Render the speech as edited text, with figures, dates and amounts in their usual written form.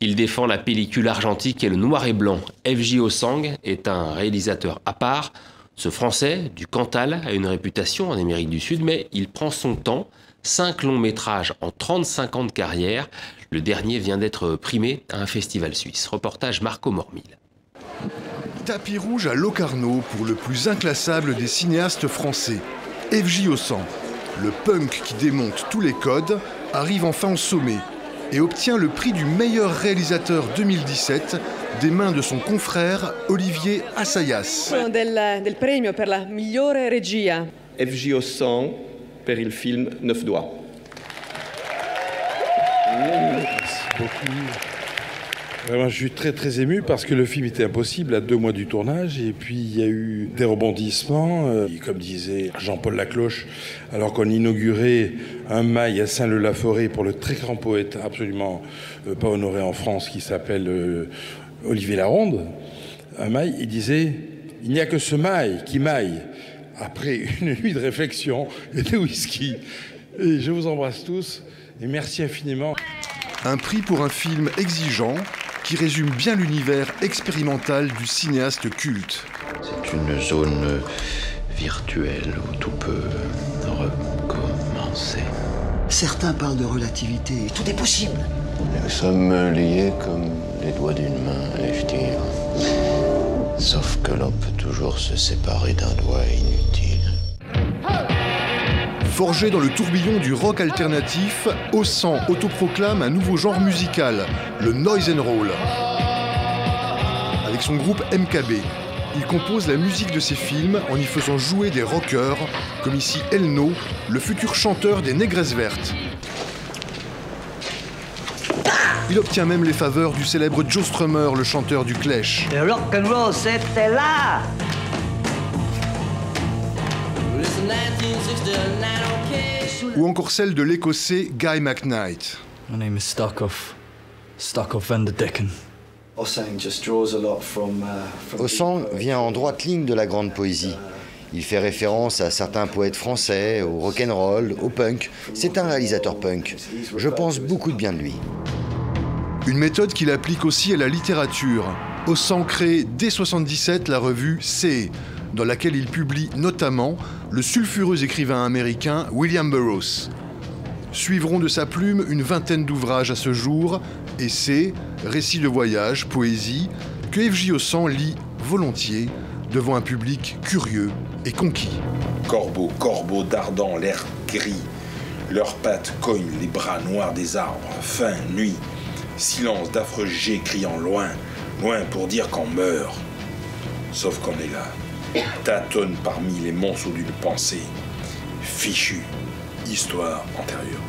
Il défend la pellicule argentique et le noir et blanc. F.J. Osang est un réalisateur à part. Ce Français, du Cantal, a une réputation en Amérique du Sud, mais il prend son temps. 5 longs métrages en 35 ans de carrière. Le dernier vient d'être primé à un festival suisse. Reportage Marco Mormil. Tapis rouge à Locarno pour le plus inclassable des cinéastes français. F.J. Osang, le punk qui démonte tous les codes, arrive enfin au sommet et obtient le prix du meilleur réalisateur 2017 des mains de son confrère Olivier Assayas. Del premio per la migliore regia. F.J. Osang per il film Neuf Doigts. Merci beaucoup. Vraiment, je suis très ému parce que le film était impossible à 2 mois du tournage et puis il y a eu des rebondissements. Comme disait Jean-Paul Lacloche, alors qu'on inaugurait un mail à Saint-Leu-la-Forêt pour le très grand poète absolument pas honoré en France qui s'appelle Olivier Laronde, un mail, il disait « Il n'y a que ce mail qui maille ». Après une nuit de réflexion et de whisky. Et je vous embrasse tous et merci infiniment. Un prix pour un film exigeant qui résume bien l'univers expérimental du cinéaste culte. C'est une zone virtuelle où tout peut recommencer. Certains parlent de relativité, tout est possible. Nous sommes liés comme les doigts d'une main, Lefty. Sauf que l'on peut toujours se séparer d'un doigt inutile. Forgé dans le tourbillon du rock alternatif, Osang autoproclame un nouveau genre musical, le noise and roll. Avec son groupe MKB, il compose la musique de ses films en y faisant jouer des rockers, comme ici Elno, le futur chanteur des Négresses Vertes. Il obtient même les faveurs du célèbre Joe Strummer, le chanteur du Clash. Le rock and roll, c'était là. Ou encore celle de l'Écossais Guy McKnight. My name is Starkov van der Decken. Osang vient en droite ligne de la grande poésie. Il fait référence à certains poètes français, au rock'n'roll, au punk. C'est un réalisateur punk. Je pense beaucoup de bien de lui. Une méthode qu'il applique aussi à la littérature. Osang crée dès 1977 la revue C, dans laquelle il publie notamment le sulfureux écrivain américain William Burroughs. Suivront de sa plume une vingtaine d'ouvrages à ce jour, essais, récits de voyage, poésie, que F.J. Osang lit volontiers devant un public curieux et conquis. Corbeaux, corbeaux dardant l'air gris, leurs pattes cognent les bras noirs des arbres, fin, nuit, silence d'affreux jets criant loin, loin pour dire qu'on meurt. Sauf qu'on est là, tâtonne parmi les monceaux d'une pensée, fichue, histoire antérieure.